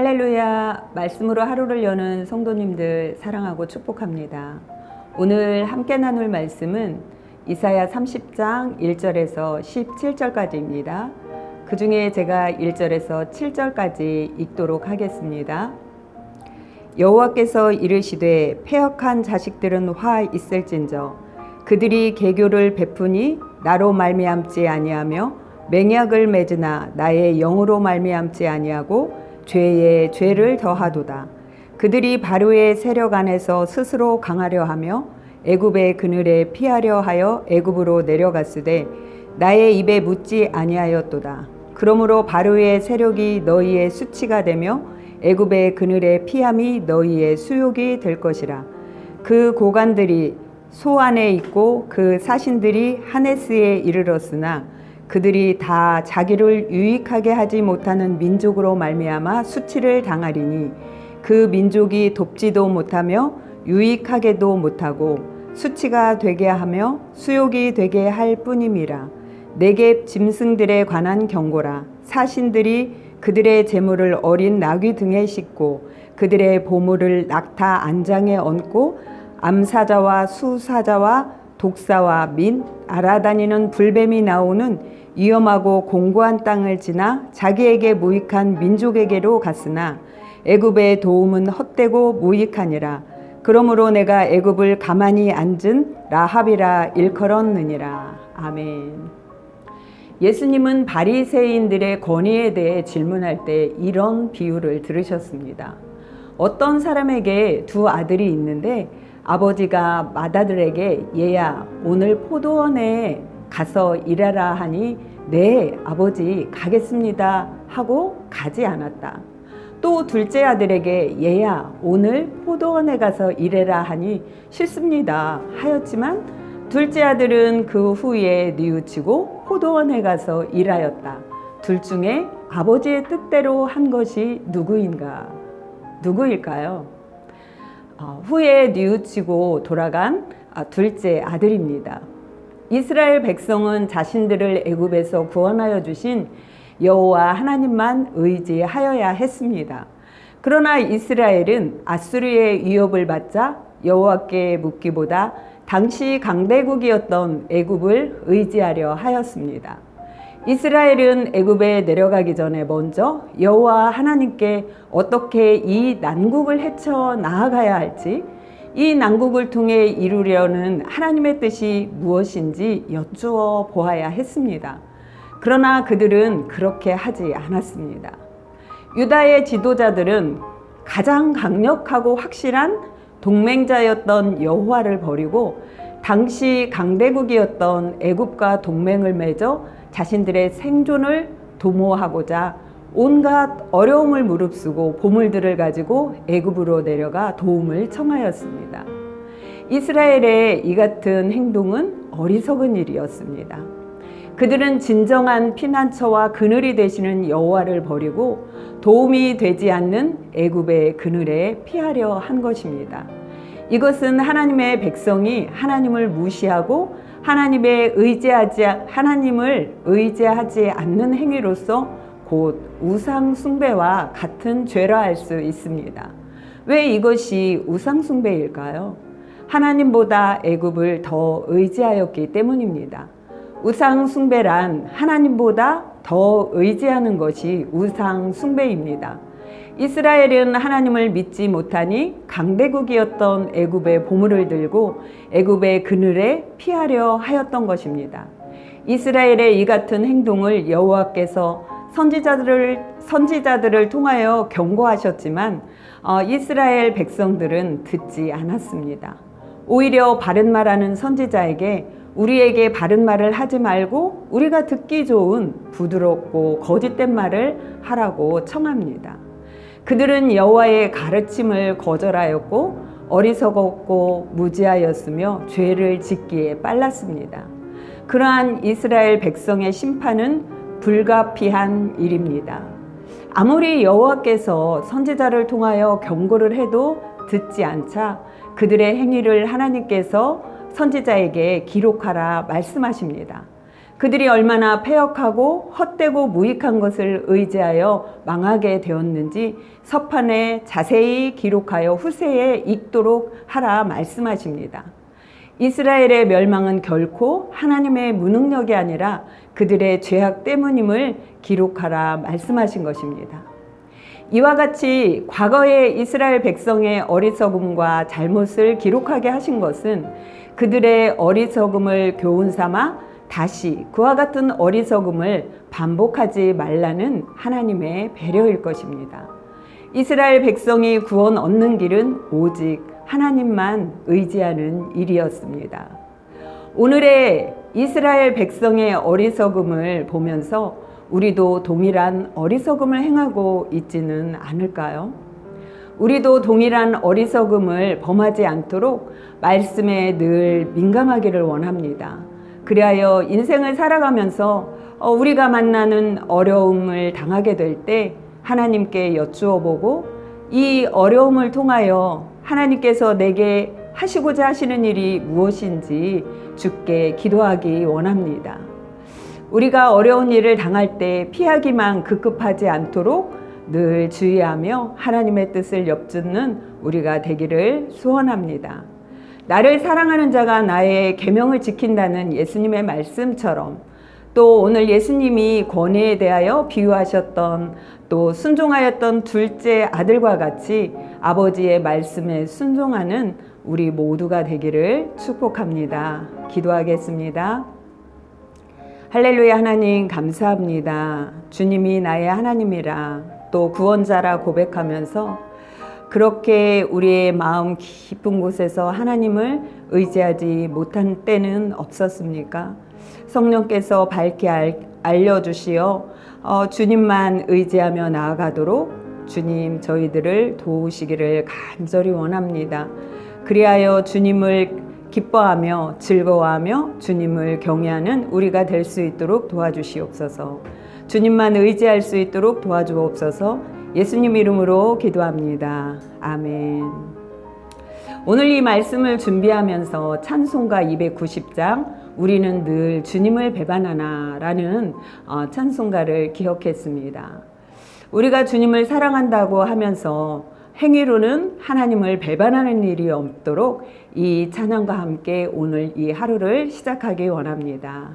할렐루야. 말씀으로 하루를 여는 성도님들 사랑하고 축복합니다. 오늘 함께 나눌 말씀은 이사야 30장 1절에서 17절까지입니다. 그 중에 제가 1절에서 7절까지 읽도록 하겠습니다. 여호와께서 이르시되 패역한 자식들은 화 있을진저 그들이 계교를 베푸니 나로 말미암지 아니하며 맹약을 맺으나 나의 영으로 말미암지 아니하고 죄에 죄를 더하도다. 그들이 바로의 세력 안에서 스스로 강하려 하며 애굽의 그늘에 피하려 하여 애굽으로 내려갔으되 나의 입에 묻지 아니하였도다. 그러므로 바로의 세력이 너희의 수치가 되며 애굽의 그늘에 피함이 너희의 수욕이 될 것이라. 그 고관들이 소 안에 있고 그 사신들이 하네스에 이르렀으나 그들이 다 자기를 유익하게 하지 못하는 민족으로 말미암아 수치를 당하리니 그 민족이 돕지도 못하며 유익하게도 못하고 수치가 되게 하며 수욕이 되게 할 뿐임이라. 내게 짐승들에 관한 경고라. 사신들이 그들의 재물을 어린 나귀 등에 싣고 그들의 보물을 낙타 안장에 얹고 암사자와 수사자와 독사와 민 알아다니는 불뱀이 나오는 위험하고 공고한 땅을 지나 자기에게 무익한 민족에게로 갔으나 애굽의 도움은 헛되고 무익하니라. 그러므로 내가 애굽을 가만히 앉은 라합이라 일컬었느니라. 아멘. 예수님은 바리새인들의 권위에 대해 질문할 때 이런 비유를 들으셨습니다. 어떤 사람에게 두 아들이 있는데 아버지가 맏아들에게 얘야 오늘 포도원에 가서 일하라 하니 네 아버지 가겠습니다 하고 가지 않았다. 또 둘째 아들에게 얘야 오늘 포도원에 가서 일해라 하니 싫습니다 하였지만 둘째 아들은 그 후에 뉘우치고 포도원에 가서 일하였다. 둘 중에 아버지의 뜻대로 한 것이 누구일까요? 후에 뉘우치고 돌아간 둘째 아들입니다. 이스라엘 백성은 자신들을 애굽에서 구원하여 주신 여호와 하나님만 의지하여야 했습니다. 그러나 이스라엘은 아수르의 위협을 받자 여호와께 묻기보다 당시 강대국이었던 애굽을 의지하려 하였습니다. 이스라엘은 애굽에 내려가기 전에 먼저 여호와 하나님께 어떻게 이 난국을 헤쳐 나아가야 할지, 이 난국을 통해 이루려는 하나님의 뜻이 무엇인지 여쭈어 보아야 했습니다. 그러나 그들은 그렇게 하지 않았습니다. 유다의 지도자들은 가장 강력하고 확실한 동맹자였던 여호와를 버리고 당시 강대국이었던 애굽과 동맹을 맺어 자신들의 생존을 도모하고자 온갖 어려움을 무릅쓰고 보물들을 가지고 애굽으로 내려가 도움을 청하였습니다. 이스라엘의 이 같은 행동은 어리석은 일이었습니다. 그들은 진정한 피난처와 그늘이 되시는 여호와를 버리고 도움이 되지 않는 애굽의 그늘에 피하려 한 것입니다. 이것은 하나님의 백성이 하나님을 무시하고 하나님을 의지하지 않는 행위로서 곧 우상 숭배와 같은 죄라 할 수 있습니다. 왜 이것이 우상 숭배일까요? 하나님보다 애굽을 더 의지하였기 때문입니다. 우상 숭배란 하나님보다 더 의지하는 것이 우상 숭배입니다. 이스라엘은 하나님을 믿지 못하니 강대국이었던 애굽의 보물을 들고 애굽의 그늘에 피하려 하였던 것입니다. 이스라엘의 이 같은 행동을 여호와께서 선지자들을 통하여 경고하셨지만 이스라엘 백성들은 듣지 않았습니다. 오히려 바른 말하는 선지자에게 우리에게 바른 말을 하지 말고 우리가 듣기 좋은 부드럽고 거짓된 말을 하라고 청합니다. 그들은 여호와의 가르침을 거절하였고 어리석었고 무지하였으며 죄를 짓기에 빨랐습니다. 그러한 이스라엘 백성의 심판은 불가피한 일입니다. 아무리 여호와께서 선지자를 통하여 경고를 해도 듣지 않자 그들의 행위를 하나님께서 선지자에게 기록하라 말씀하십니다. 그들이 얼마나 패역하고 헛되고 무익한 것을 의지하여 망하게 되었는지 서판에 자세히 기록하여 후세에 읽도록 하라 말씀하십니다. 이스라엘의 멸망은 결코 하나님의 무능력이 아니라 그들의 죄악 때문임을 기록하라 말씀하신 것입니다. 이와 같이 과거의 이스라엘 백성의 어리석음과 잘못을 기록하게 하신 것은 그들의 어리석음을 교훈 삼아 다시 그와 같은 어리석음을 반복하지 말라는 하나님의 배려일 것입니다. 이스라엘 백성이 구원 얻는 길은 오직 하나님만 의지하는 일이었습니다. 오늘의 이스라엘 백성의 어리석음을 보면서 우리도 동일한 어리석음을 행하고 있지는 않을까요? 우리도 동일한 어리석음을 범하지 않도록 말씀에 늘 민감하기를 원합니다. 그리하여 인생을 살아가면서 우리가 만나는 어려움을 당하게 될 때 하나님께 여쭈어 보고 이 어려움을 통하여 하나님께서 내게 하시고자 하시는 일이 무엇인지 주께 기도하기 원합니다. 우리가 어려운 일을 당할 때 피하기만 급급하지 않도록 늘 주의하며 하나님의 뜻을 엿듣는 우리가 되기를 소원합니다. 나를 사랑하는 자가 나의 계명을 지킨다는 예수님의 말씀처럼 또 오늘 예수님이 권위에 대하여 비유하셨던 또 순종하였던 둘째 아들과 같이 아버지의 말씀에 순종하는 우리 모두가 되기를 축복합니다. 기도하겠습니다. 할렐루야. 하나님 감사합니다. 주님이 나의 하나님이라 또 구원자라 고백하면서 그렇게 우리의 마음 깊은 곳에서 하나님을 의지하지 못한 때는 없었습니까? 성령께서 밝게 알려주시어 주님만 의지하며 나아가도록 주님 저희들을 도우시기를 간절히 원합니다. 그리하여 주님을 기뻐하며 즐거워하며 주님을 경외하는 우리가 될 수 있도록 도와주시옵소서. 주님만 의지할 수 있도록 도와주옵소서. 예수님 이름으로 기도합니다. 아멘. 오늘 이 말씀을 준비하면서 찬송가 290장 우리는 늘 주님을 배반하나 라는 찬송가를 기억했습니다. 우리가 주님을 사랑한다고 하면서 행위로는 하나님을 배반하는 일이 없도록 이 찬양과 함께 오늘 이 하루를 시작하기 원합니다.